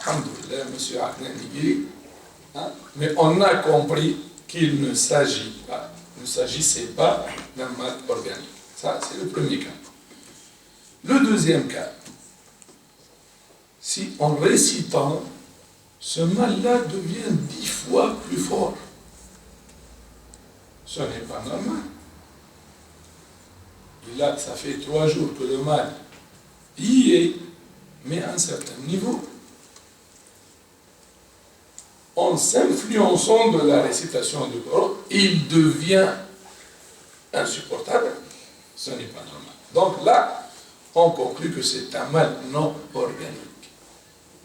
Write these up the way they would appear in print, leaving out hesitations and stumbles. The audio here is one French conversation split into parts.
alhamdoulilah, M. Aknanigiri, hein, mais on a compris qu'il ne s'agissait pas d'un mal organique. Ça, c'est le premier cas. Le deuxième cas, si en récitant, ce mal-là devient 10 fois plus fort, ce n'est pas normal. Et là, ça fait 3 jours que le mal y est, mais à un certain niveau. En s'influençant de la récitation du Coran, il devient insupportable. Ce n'est pas normal. Donc là, on conclut que c'est un mal non organique.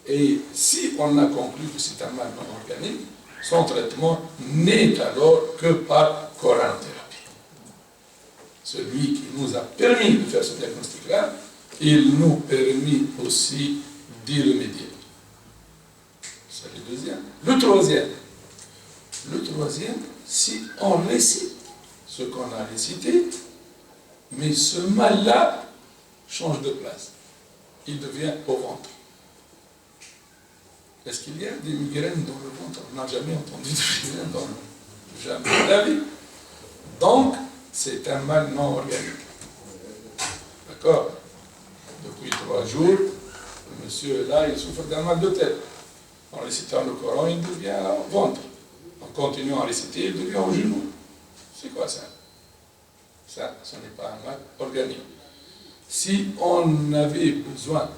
Et si on a conclu que c'est un mal non organique, son traitement n'est alors que par coranothérapie. Celui qui nous a permis de faire ce diagnostic-là, il nous permet aussi d'y remédier. C'est le deuxième. Le troisième, si on récite ce qu'on a récité, mais ce mal-là change de place. Il devient au ventre. Est-ce qu'il y a des migraines dans le ventre? On n'a jamais entendu de migraines dans le ventre. Jamais de la vie. Donc, c'est un mal non organique. D'accord? Depuis 3 jours, le monsieur là, il souffre d'un mal de tête. En récitant le Coran, il devient au ventre. En continuant à réciter, il devient au genou. C'est quoi ça? Ça, ce n'est pas un mal organique. Si on avait besoin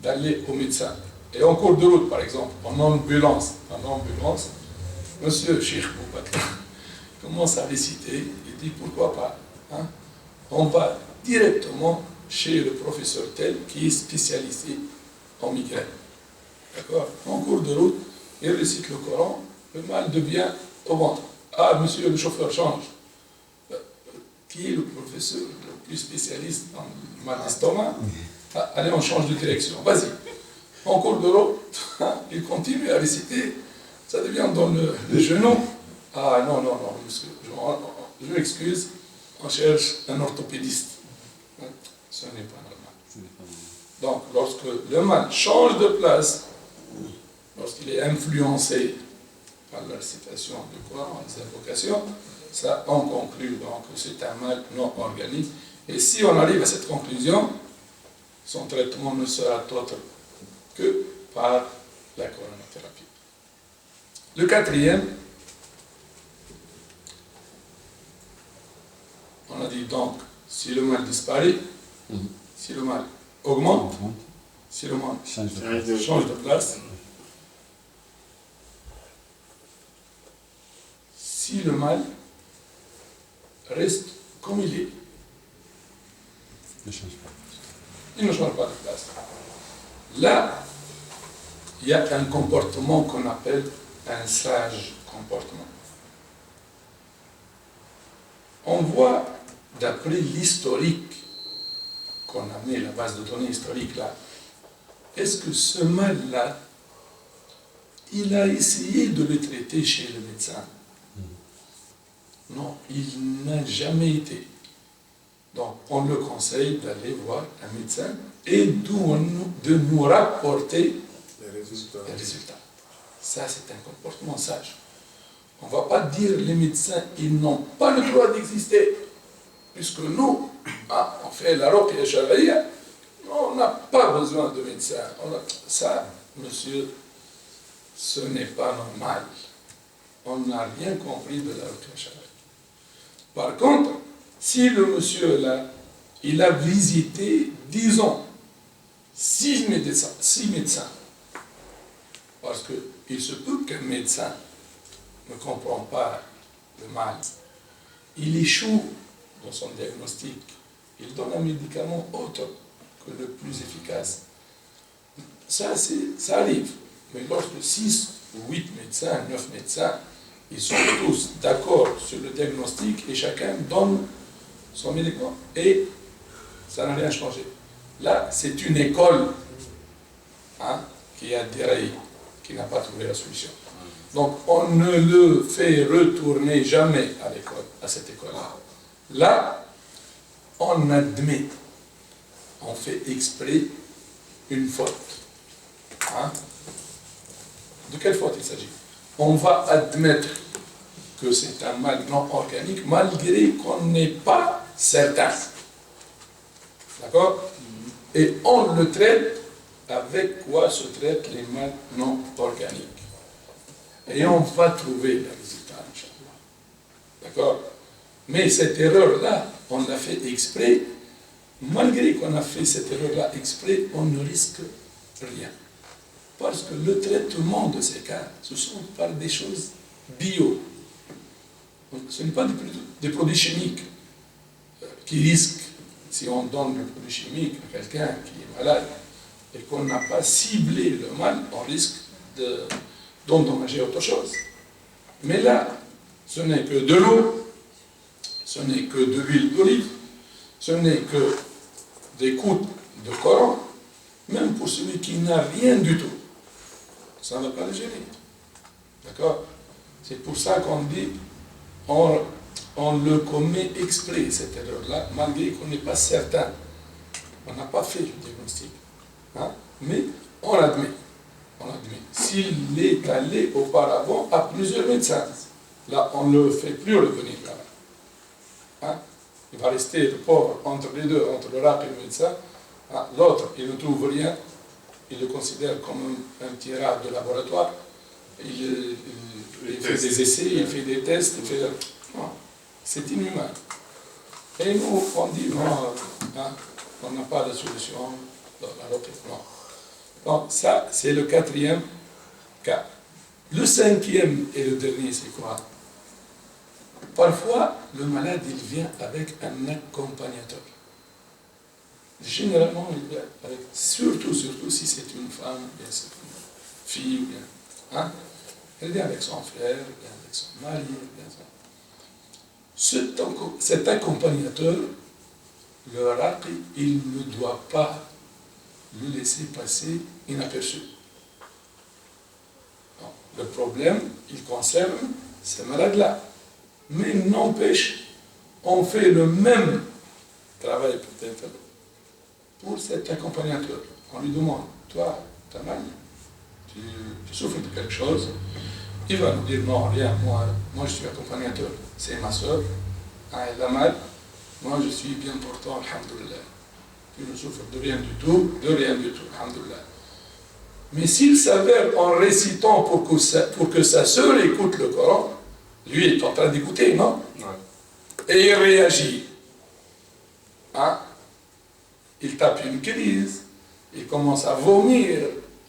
d'aller au médecin, et en cours de route, par exemple, en ambulance, monsieur Cheikh Boubakar commence à réciter, il dit pourquoi pas, hein? On va directement chez le professeur tel qui est spécialisé en migraine. D'accord? En cours de route, il récite le Coran, le mal devient au ventre. Ah, monsieur le chauffeur change. Qui est le professeur le plus spécialiste en mal d'estomac? Ah, allez, on change de direction. Vas-y. En cours de route, il continue à réciter, ça devient dans le genou. Ah non, monsieur, je m'excuse, on cherche un orthopédiste. Ce n'est pas normal. Donc, lorsque le mal change de place, lorsqu'il est influencé par la récitation du Coran, les invocations, ça, on conclut donc que c'est un mal non organique. Et si on arrive à cette conclusion, son traitement ne sera autre que par la coranothérapie. Le quatrième, on a dit donc, si le mal disparaît, si le mal augmente, si le mal change de place, si le mal reste comme il est, il ne change pas de place. Là, il y a un comportement qu'on appelle un sage comportement. On voit, d'après l'historique qu'on a mis, la base de données historique là, est-ce que ce mal-là, il a essayé de le traiter chez le médecin? Non, il n'a jamais été. Donc, on le conseille d'aller voir un médecin et de nous rapporter les résultats. Ça, c'est un comportement sage. On ne va pas dire les médecins, ils n'ont pas le droit d'exister. Puisque nous, on fait la ruqya shar'iyya, on n'a pas besoin de médecin. Ça, monsieur, ce n'est pas normal. On n'a rien compris de la ruqya shar'iyya. Par contre, si le monsieur là, il a visité, disons, 6 médecins, parce qu'il se peut qu'un médecin ne comprend pas le mal, il échoue dans son diagnostic, il donne un médicament autre que le plus efficace. Ça arrive. Mais lorsque 6 ou 8 médecins, 9 médecins, ils sont tous d'accord sur le diagnostic et chacun donne son médicament et ça n'a rien changé. Là, c'est une école qui a déraillé, qui n'a pas trouvé la solution. Donc, on ne le fait retourner jamais à l'école, à cette école-là. Là, on admet, on fait exprès une faute. Hein? De quelle faute il s'agit? On va admettre que c'est un mal non organique malgré qu'on n'est pas certain. D'accord? Et on le traite avec quoi se traitent les mal non organiques. Et on va trouver le résultat, Inch'Allah. D'accord? Mais cette erreur-là, on l'a fait exprès. Malgré qu'on a fait cette erreur-là exprès, on ne risque rien. Parce que le traitement de ces cas, ce sont par des choses bio. Ce n'est pas des produits chimiques qui risquent, si on donne le produit chimique à quelqu'un qui est malade et qu'on n'a pas ciblé le mal, on risque d'endommager autre chose. Mais là, ce n'est que de l'eau, ce n'est que de l'huile d'olive, ce n'est que des gouttes de Coran, même pour celui qui n'a rien du tout. Ça ne va pas le gêner. D'accord? C'est pour ça qu'on dit, on le commet exprès, cette erreur-là, malgré qu'on n'est pas certain. On n'a pas fait le diagnostic. Hein? Mais on admet. S'il est allé auparavant à plusieurs médecins, là, on ne le fait plus revenir là. Hein? Il va rester le pauvre entre les deux, entre le rap et le médecin. Hein? L'autre, il ne trouve rien. Il le considère comme un petit rat de laboratoire. Il fait des essais, il fait des tests. Non, c'est inhumain. Et nous, on dit non, hein, on n'a pas de solution. Non. Donc ça, c'est le 4e cas. Le 5e et le dernier, c'est quoi? Parfois, le malade, il vient avec un accompagnateur. Généralement, il vient avec, surtout si c'est une femme, bien c'est une fille, bien, hein? Elle vient avec son frère, elle vient avec son mari, cet accompagnateur, le raqi, il ne doit pas le laisser passer inaperçu. Donc, le problème, il concerne ces malades-là. Mais n'empêche, on fait le même travail peut-être pour cet accompagnateur. On lui demande, toi, t'as mal, tu souffres de quelque chose. Il va nous dire, non, rien, moi je suis accompagnateur, c'est ma soeur, elle a mal, moi je suis bien portant, alhamdoulilah. Tu ne souffres de rien du tout, alhamdoulilah. Mais s'il s'avère en récitant pour que sa sœur écoute le Coran, lui est en train d'écouter, non? Ouais. Et il réagit. Hein? Il tape une crise, il commence à vomir,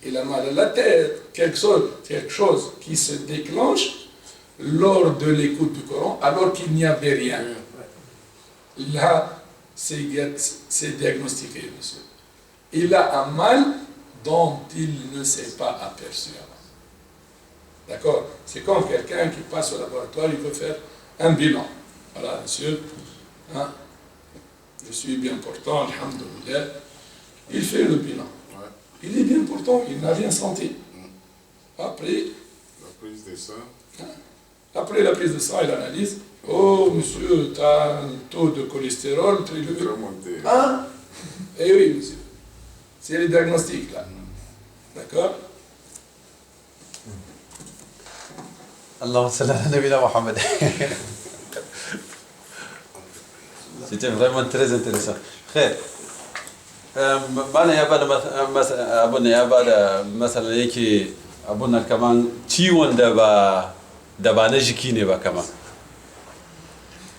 il a mal à la tête, quelque chose qui se déclenche lors de l'écoute du Coran, alors qu'il n'y avait rien. Là, c'est diagnostiqué, monsieur. Il a un mal dont il ne s'est pas aperçu avant. D'accord? C'est comme quelqu'un qui passe au laboratoire, il veut faire un bilan. Voilà, monsieur, hein, je suis bien portant, alhamdoulilah. Il fait le bilan. Ouais. Il est bien portant, il n'a rien senti. Après, la prise de sang. Hein, après la prise de sang et l'analyse, oh monsieur, tu as un taux de cholestérol très élevé. Hein? Eh oui, monsieur. C'est le diagnostic là. D'accord? Allahumma salli ala Nabina Mohammed. C'était vraiment très intéressant. Frère, bana ya bada abun ya bada masala yake abun nan kaman ciwon da ba na jiki ne ba kaman.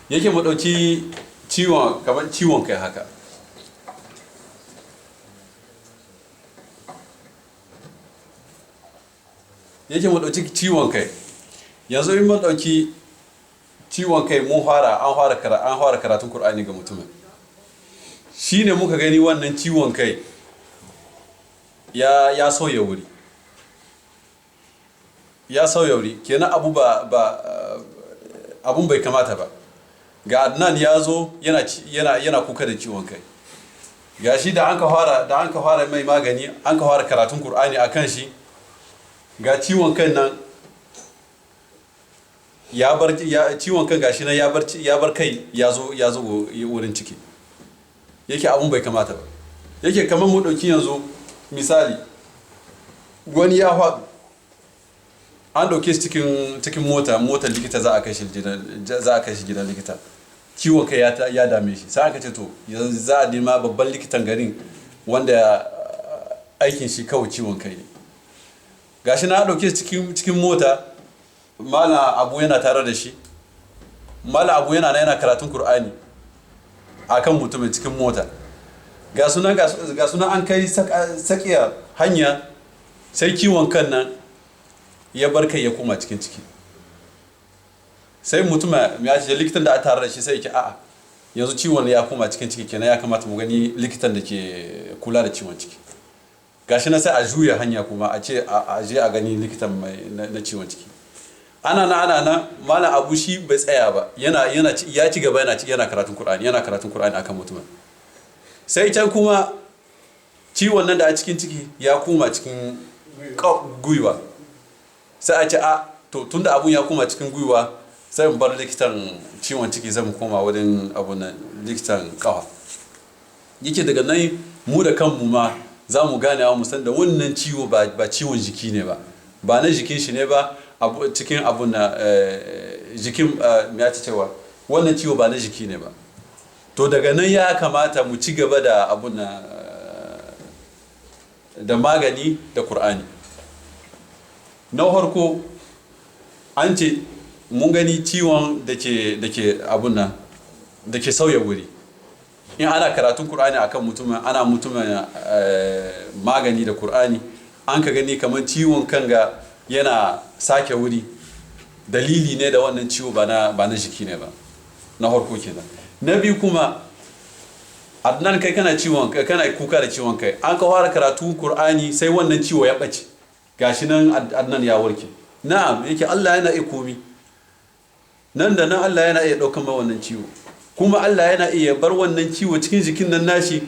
Yake mu dauki ciwon kaman ciwon kai haka. Yake mu dauki ciwon kai. Yanzu in mun dauki ciwon kai an fara karatun Qur'ani ga mutumin. Shine muka gani wannan ciwon kai ya sauya wuri. Ya sauya wuri. Kenan abun bai kamata ba. Ga Adnan ya zo yana kuka da ciwon kai. Gashi da an ka fara mai magani, an ka fara karatun Qur'ani akan shi. Ga ciwon kan nan ciwon kan gashi nan ya bar kai ya zo wurin ciki. Yake abun bai kamata ba. Yake kamar mu dauki yanzu misali wani ya faɗi an ɗauke shi cikin motar likita za a kai shi gidan likita, ciwon kai ya dame shi, sai aka ce to yanzu za a nema babban likitan garin wanda aikin shi kawai ciwon kai ne. Gashi na ɗauke shi cikin mota, Malam Abu yana tare da shi, Malam Abu yana karatun Kur'ani akan mutumin cikin mota. Ga sunan an kai sakiya hanya, sai ciwon kan nan ya bar kai ya koma cikin ciki. Sai mutum ya ce likitan da a tare da shi sai ya ce a'a yanzu ciwon ya koma cikin ciki kenan, ya kamata mu gani likitan da ke kula da ciwon ciki. Gashi na sai a juya hanya kuma a ce a je a gani likitan na ciwon ciki. Ana na Malam Abu shi bai tsaya ba, ya ci gaba yana karatun Qur'ani akan mutumin. Sai can kuma ciwon nan da a cikin ciki ya koma cikin gwiwa. Sai a ce to tunda abun ya koma cikin gwiwa, sai mu bar likitan ciwon ciki zai mu koma wurin abun nan likitan kafa. Yake daga nan mu da kanmu ma za mu gane mu san da wannan ciwo ba ciwon jiki ne ba na jikin shi ne ba, cikin abun na jikin ya ce cewa wannan ciwo ba na jiki ne ba. To daga nan ya kamata mu ci gaba da abun na da magani da Kur'ani. Na farko an ce mun gani ciwon da ke abun nan da ke sauya wuri. In ana karatun Kur'ani akan mutumin magani da Kur'ani, an ka gani kamar ciwon kanga yana sake wuri, dalili ne da wannan ciwo ba na jiki ne ba. Na farko kenan. Na biyu kuma Adnan kai kana kuka da ciwon kai, an ka fara karatu Kur'ani sai wannan ciwo ya ɓace, gashi nan Adnan ya warke. Na'am, yake Allah yana iya komi, nan da nan Allah yana iya ɗaukan wannan ciwo, kuma Allah yana iya bar wannan ciwo cikin jikin nan nashi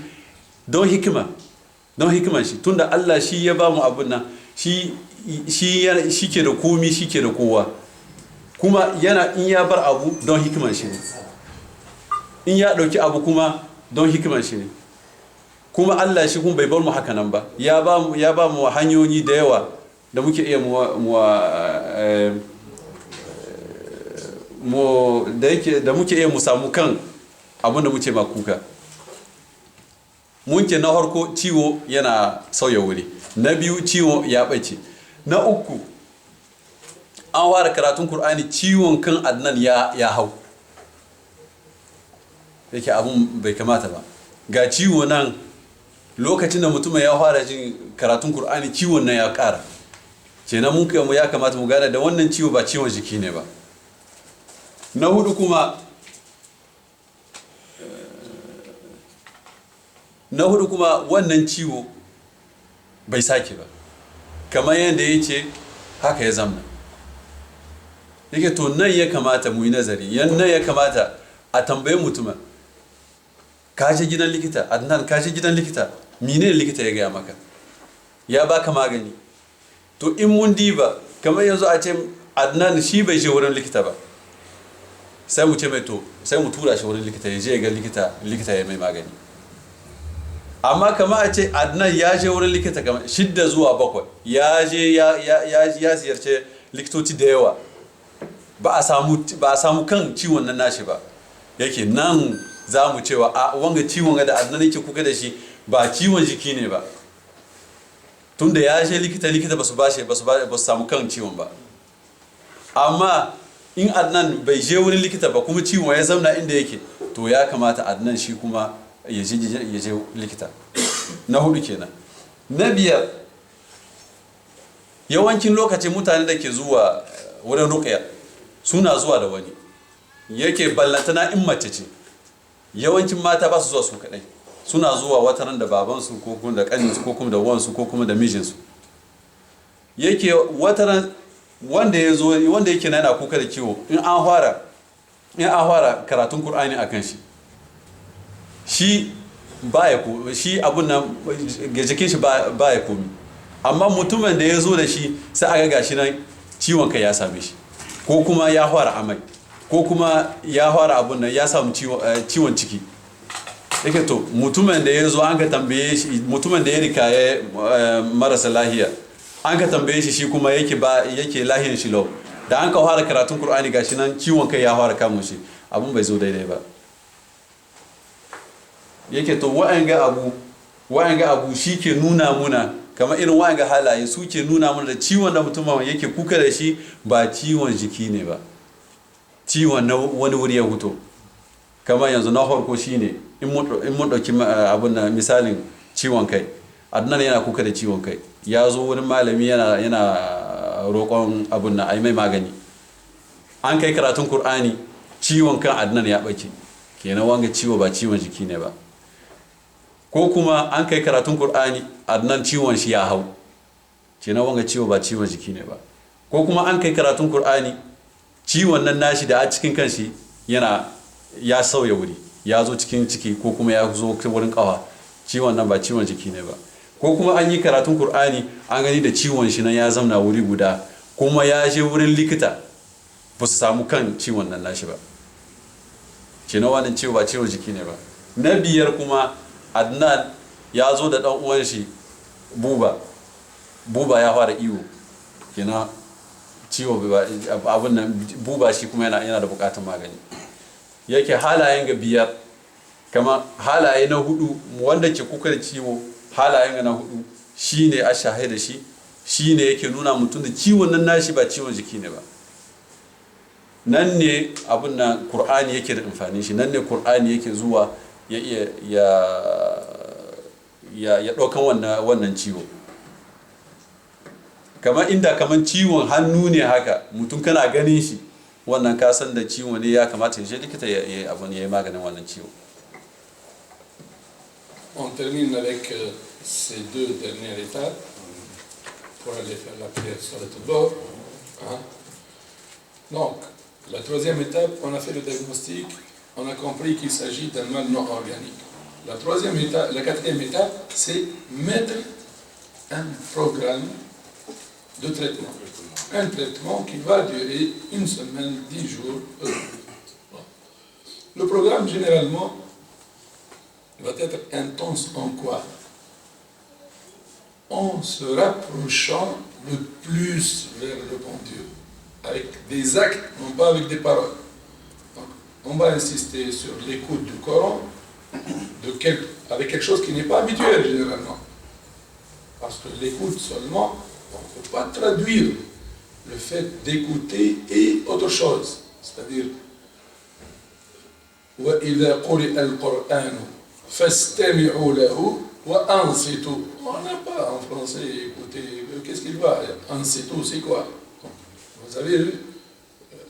don hikima shi, tunda Allah shi ya ba mu abun nan, shi ke da komi, shi ke da kowa, kuma in ya bar abu don hikiman shi ne, in ya ɗauki abu kuma don hikiman shi ne, kuma Allah shi kuma bai bar mu haka nan ba, ya ba mu hanyoyi da yawa da muke iya mu samu kan abin da muke makuka. Mun ce na harko ciwo yana sauya wuri, na biyu ciwo ya ɓace, na uku an fara karatun Kur'ani ciwon kan Adnan ya hau, yake abun bai kamata ba. Ga ciwo nan lokacin da mutum ya fara jin karatun Kur'ani ciwon nan ya ƙara, kenan mun ya kamata mu gane da wannan ciwo ba ciwon jiki ne ba. Na hudu kuma wannan ciwo bai sake ba, kamar yadda ya ce haka ya zamna. Yake to nan ya kamata mu yi nazari, nan ya kamata a tambaye mutumin, ka je gidan likita Adnan, ka je gidan likita, mene likita ya gaya maka, ya baka magani? To in mun diba kamar yanzu a ce Adnan shi bai je wurin likita ba, sai mu ce mai to sai mu tura shi wurin likita ya je ga likita ya mai magani. Amma kama a ce Adnan ya je wurin likita kamar 6 zuwa 7, ya je ya ziyarce likitoci da yawa, ba a samu kan ciwon nan nashi ba, yake nan za mu cewa a wanga ciwon da Adnan yake kuka da shi ba ciwon jiki ne ba, tunda ya je likita ba su samu kan ciwon ba. Amma in Adnan bai je wurin likita ba kuma ciwon ya zauna inda yake, to ya kamata Adnan shi kuma ya je likita. Na hudu kenan. Na biyar, yawancin lokacin mutane da ke zuwa wurin ruqya suna zuwa da wani, yake ballantana in mace ce, yawancin mata ba su zuwa su kadai, suna zuwa wataran da babansu ko kuma da kaninsu ko kuma da wansu ko kuma da mijinsu. Yake wataran wanda yake yana kuka da kiwo, in an fara karatun Kur'ani akan shi abun nan ga jikin shi baya komi, amma mutumin da ya zo da shi sai aka gashi nan ciwon kai ya same shi, ko kuma ya fara amai, ko kuma ya fara abun nan ya samu ciwon ciki. Yake to mutumin da ya zo an ka tambaye shi, mutumin da ya rika marasa lahiya, an ka tambaye shi kuma yake lahiyan shi lau, da an ka fara karatun Qur'ani gashi nan ciwon kai ya fara kama shi, abun bai zo daidai ba. Yake to wa'anga abu shi ke nuna muna, kamar irin wa'anga halaye su ke nuna muna da ciwon da mutum yake kuka da shi ba ciwon jiki ne ba, ciwon na wani wuri ya huto. Kamar yanzu na farko shine in mun ɗauki abun na misalin ciwon kai, Adnan yana kuka da ciwon kai, ya zo wurin malami yana roƙon abun na ai mai magani, an kai karatun Qur'ani ciwon kan Adnan ya ɓace, kenan wanga ciwo ba ciwon jiki ne ba. Ko kuma an kai karatun Qur'ani Adnan ciwon shi ya hau, kenan wanga ciwo ba ciwon jiki ne ba. Ko kuma an kai karatun Qur'ani ciwon nan nashi da a cikin kanshi ya sauya wuri, ya zo cikin ciki ko kuma ya zo wurin kawa, ciwon nan ba ciwon jiki ne ba. Ko kuma an yi karatun Qur'ani an gani da ciwon shi nan ya zamna wuri guda, kuma ya je wurin likita ba su samu kan ciwon nan nashi ba, kenan wannan ciwo ba ciwon jiki ne ba. Na biyar kuma Adnan ya zo da ɗan uwan shi Buba ya fara iyo, kenan ciwo abun nan Buba shi kuma yana da buƙatar magani. Yake halayen ga biyar, kama halaye na hudu wanda ke kuka da ciwo, halayen ga na hudu shine a shahida shi, shine yake nuna mutum da ciwon nan nashi ba ciwon jiki ne ba. Nan ne abun nan Qur'ani yake da amfani shi, nan ne Qur'ani yake zuwa ya ɗaukan wannan ciwo. Kamar inda kamar ciwon hannu ne haka, mutum kana ganin shi, wannan kasan da ciwo ne ya kamata ya je likita ya yi maganin wannan ciwo. On termine avec ces deux dernières étapes pour aller faire la prière sur le tableau. Donc, la troisième étape, on a fait le diagnostic, on a compris qu'il s'agit d'un mal non organique. La quatrième étape, c'est mettre un programme de traitement. Un traitement qui va durer 1 semaine, 10 jours. Le programme, généralement, va être intense en quoi? En se rapprochant le plus vers le bon Dieu, avec des actes, non pas avec des paroles. Donc, on va insister sur l'écoute du Coran, avec quelque chose qui n'est pas habituel généralement. Parce que l'écoute seulement, on ne peut pas traduire le fait d'écouter et autre chose. C'est-à-dire, وَإِذَا قُرِئَ الْقُرْآنُ فَاسْتَمِعُوا لَهُ وَأَنصِتُوا. On n'a pas en français écouter. Qu'est-ce qu'il va? Ansitu, c'est quoi? Vous avez vu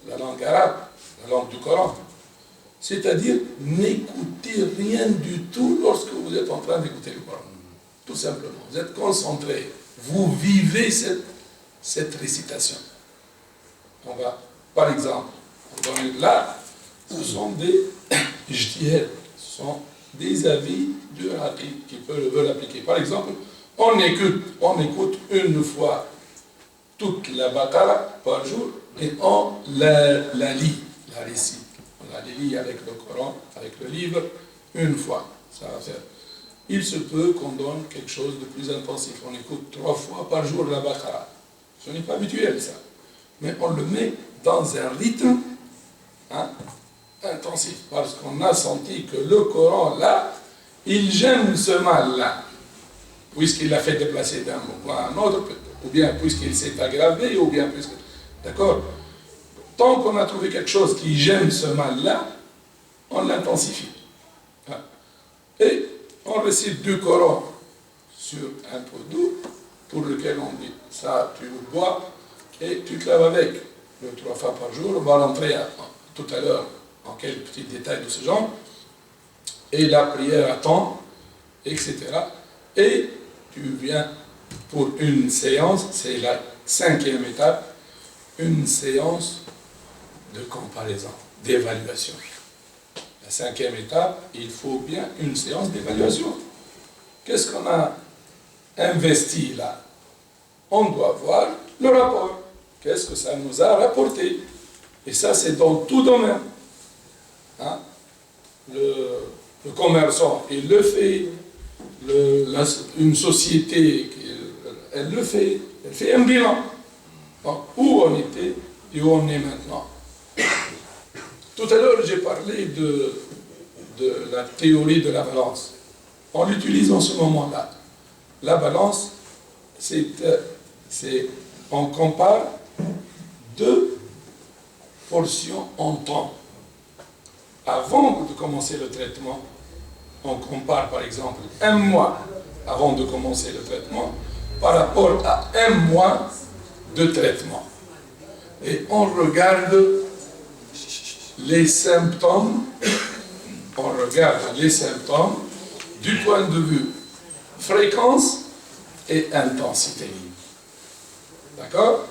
la langue arabe, la langue du Coran. C'est-à-dire, n'écoutez rien du tout lorsque vous êtes en train d'écouter le Coran. Tout simplement. Vous êtes concentré. Vous vivez cette récitation. On va, par exemple, là, ce sont des ijtihad, ce sont des avis du haqi qui veulent appliquer. Par exemple, on écoute une fois toute la Baqara par jour et on la lit, la récite. On la lit avec le Coran, avec le livre, une fois. Ça va faire. Il se peut qu'on donne quelque chose de plus intensif. On écoute 3 fois par jour la Baqara. Ce n'est pas habituel, ça. Mais on le met dans un rythme intensif. Parce qu'on a senti que le Coran, là, il gêne ce mal-là. Puisqu'il l'a fait déplacer d'un point à un autre, ou bien puisqu'il s'est aggravé, ou bien puisque... D'accord? Tant qu'on a trouvé quelque chose qui gêne ce mal-là, on l'intensifie. Et on récite du Coran sur un pot d'eau pour lequel on dit ça, tu le bois et tu te laves avec. 2-3 fois par jour, on va rentrer tout à l'heure en quelques petits détails de ce genre. Et la prière à temps, etc. Et tu viens pour une séance, c'est la 5e étape, une séance de comparaison, d'évaluation. La 5e étape, il faut bien une séance d'évaluation. Qu'est-ce qu'on a investi là? On doit voir le rapport. Qu'est-ce que ça nous a rapporté? Et ça, c'est dans tout domaine. Le commerçant, il le fait. Une société, elle le fait. Elle fait un bilan. Donc, où on était et où on est maintenant. Tout à l'heure, j'ai parlé de la théorie de la balance. On l'utilise en ce moment-là. La balance, on compare deux portions en temps. Avant de commencer le traitement, on compare par exemple un mois avant de commencer le traitement par rapport à un mois de traitement. Et on regarde les symptômes, du point de vue fréquence et intensité. D'accord?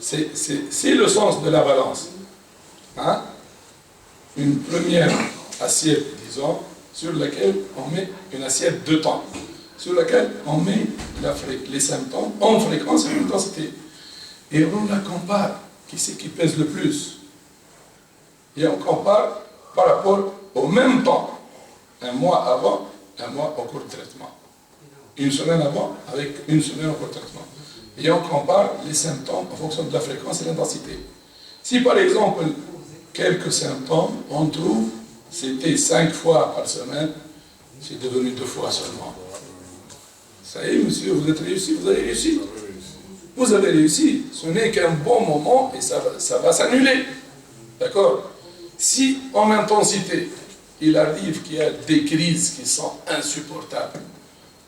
C'est le sens de la balance. Hein? Une première assiette, disons, sur laquelle on met une assiette de temps, sur laquelle on met les symptômes en fréquence et en intensité. Et on la compare. Qui c'est qui pèse le plus? Et on compare par rapport au même temps. Un mois avant, un mois au cours de traitement. Une semaine avant, avec une semaine au cours de traitement. Et on compare les symptômes en fonction de la fréquence et de l'intensité. Si par exemple, quelques symptômes, on trouve, c'était 5 fois par semaine, c'est devenu 2 fois seulement. Ça y est, monsieur, vous êtes réussi, vous avez réussi. Vous avez réussi. Ce n'est qu'un bon moment et ça va s'annuler. D'accord? Si en intensité, il arrive qu'il y a des crises qui sont insupportables,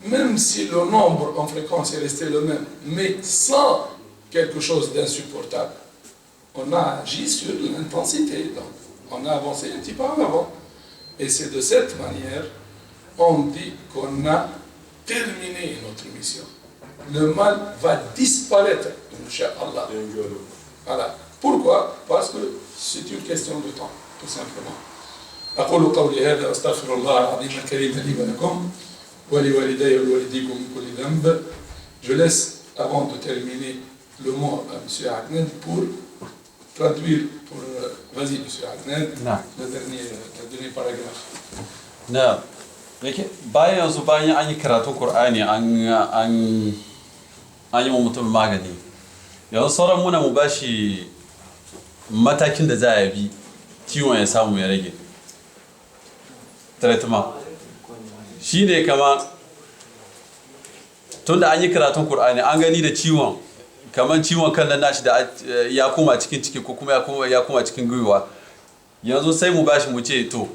même si le nombre en fréquence est resté le même, mais sans quelque chose d'insupportable, on a agi sur l'intensité. Donc, on a avancé un petit peu en avant. Et c'est de cette manière, on dit qu'on a terminé notre mission. Le mal va disparaître, Inch'Allah. Voilà. Pourquoi? Parce que c'est une question de temps, tout simplement. أقول قولي هذا وأستغفر الله العظيم الكريم لي ولكم ولوالدي ولوالديكم من كل ذنب. Je laisse, avant de terminer, le mot à M. Adnan pour traduire pour... Vas-y, M. Adnan, le dernier paragraphe. Na, yake bayan yanzu bayan an yi karatun Qur'ani an yi mutum magani. Yanzu sauran muna mu bashi matakin da za a bi ciwon ya samu ya rage. Treatment. Shi ne kama tunda an yi karatun Qur'ani an gani da ciwon kaman ciwon kan nan nashi da ya koma cikin ciki ko kuma ya koma cikin gwiwa. Yanzu sai mu bashi mu ce to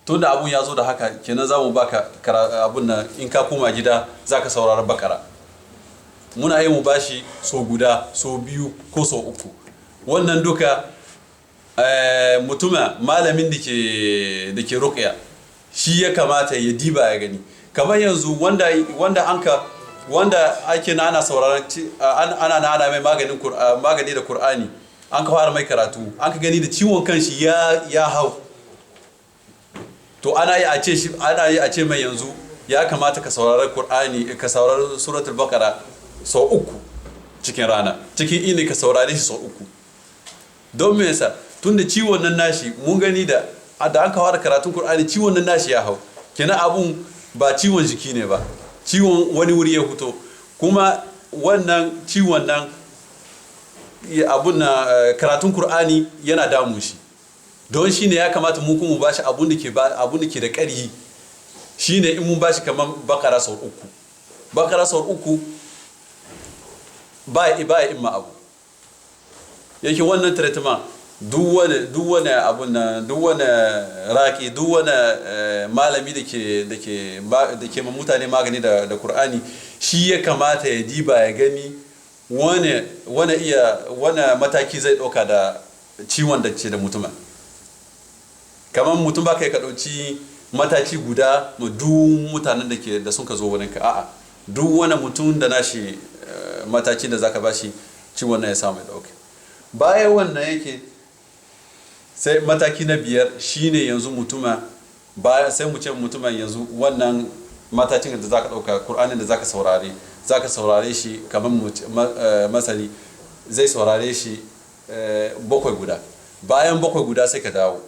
tunda abun ya zo da haka kenan za mu baka abun nan in ka koma gida za ka saurari bakara. Muna yi mu bashi so guda, so biyu ko so uku. Wannan duka mutuma malamin da ke ruqya shi ya kamata ya diba ya gani. Kamar yanzu wanda ake na ana sauraron ana mai magani da Qur'ani an ka fara mai karatu an ka gani da ciwon kanshi ya hau. To ana yi a ce mai yanzu ya kamata ka saurari Qur'ani ka saurari suratul Baqara sau uku cikin rana cikin ini ka saurare shi sau uku. Don me yasa tunda ciwon nan nashi mun gani da an kawo da karatun Qur'ani ciwon nan nashi ya hau. Kenan abun ba ciwon jiki ne ba, ciwon wani wuri ya fito. Kuma wannan ciwon nan abun na karatun Qur'ani yana damu shi. Don shi ne ya kamata mu kuma bashi abun da ke da ƙarhi. Shi ne in mun bashi kamar bakara sau uku. Bakara sau uku ba ya imma abu. Yake wannan treatment duk wani abun nan duk wani raki duk wani malami da ke mutane magani da Qur'ani shi ya kamata ya diba ya gani wani mataki zai ɗauka da ciwon da ke da mutumin. Kamar mutum ba ka ɗauki mataki guda ma duk mutanen da sun ka zo wurinka. A'a, duk wani mutum da nashi mataki da zaka bashi ciwon nan ya samu ya ɗauka. Bayan wannan yake sai mataki na 5 shine yanzu sai mu ce mutumin yanzu wannan matakin da zaka ɗauka Qur'anin da zaka saurare shi kamar masani zai saurare shi 7 guda. Bayan 7 guda sai ka dawo.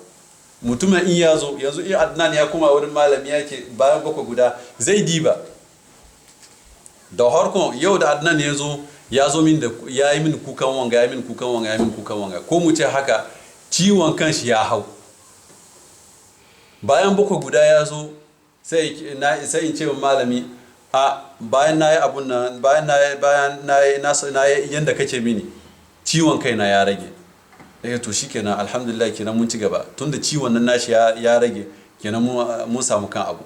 Mutumin in ya zo yanzu in Adnan ya koma wurin malami yake bayan 7 guda zai diba da harkon yau da Adnan ya zo min da ya yi min kukan wanga ko mu ce haka ciwon kanshi ya hau bayan bakwai guda ya zo sai in ce wa malami bayan na yi abun nan bayan na yi yadda kake mini ciwon kai na ya rage to shi kenan alhamdulillah kenan mun ci gaba tunda ciwon nan nashi ya rage kenan mun samu kan abu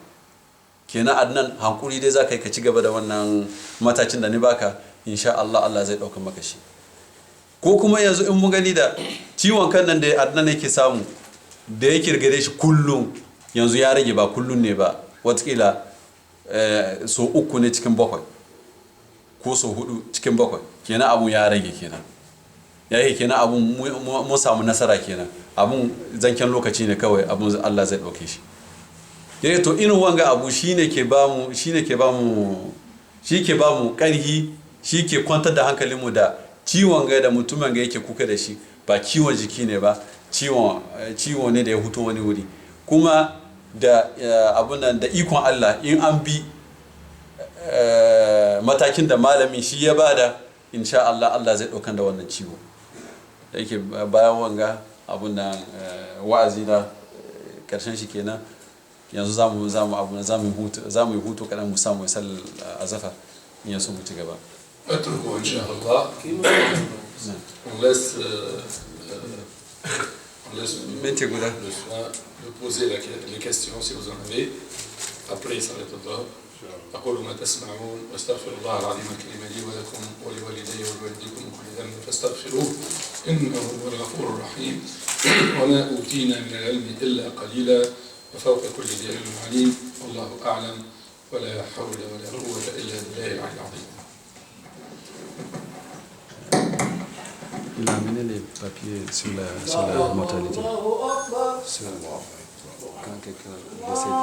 kenan Adnan hankuri dai za ka yi ka ci gaba da wannan matacin da ni baka insha Allah zai ɗauka maka shi ko kuma yanzu in mun gani da ciwon kan nan da Adnan yake samu da yake gare shi kullum yanzu ya rage ba kullum ne ba watakila so 3 ne cikin 7 ko so 4 cikin 7 kenan abun ya rage kenan yake kenan abun mun samu nasara kenan abun zanken lokaci ne kawai abun Allah zai ɗauke shi yake to irin wanga abu shine ke bamu ƙarhi shi ke kwantar da hankalinmu da ciwon ga da mutumin ga yake kuka da shi ba ciwon jiki ne ba ciwon ne da ya huto wani wuri kuma da abun nan da ikon Allah in an bi matakin da malamin shi ya bada insha Allah zai ɗaukan da wannan ciwo yake bayan wanga abun nan wa'azi na karshen shi kenan yanzu za mu yi hutu kaɗan mu samu ya sallar azafa in yaso mu ci gaba. اتركوا إن شاء الله. On laisse le soin de poser les questions si vous en avez. Après صلاة الظهر. أقول ما تسمعون واستغفر الله العظيم الكريم لي ولكم ولوالدي ولوالديكم وكل ذنب فاستغفروه إنه هو الغفور الرحيم. وما أوتينا من العلم إلا قليلا وفوق كل ذي علم عليم والله أعلم ولا حول ولا قوة إلا بالله العلي العظيم. Il a amené les papiers sur la mortalité. Quand quelqu'un décède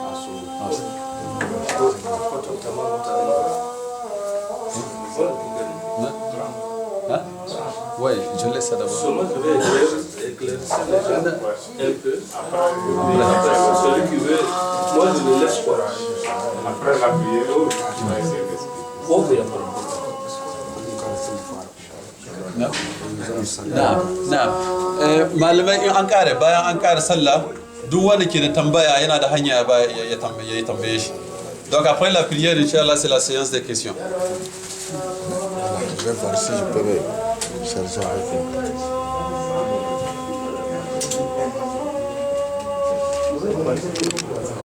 à son Oui, je laisse ça d'abord. Seulement je vais éclaircir un peu. Après, celui qui veut, moi je le laisse quoi. Après la prière, tu vas essayer d'expliquer. Ok, il n'y a pas de problème. malamai in an kare bayan an kare sallah duk wanda ke da tambaya yana da hanya ya tambaye shi. Donc après la prière, Inch'Allah, c'est la séance des questions. Je vais voir si je peux me chercher avec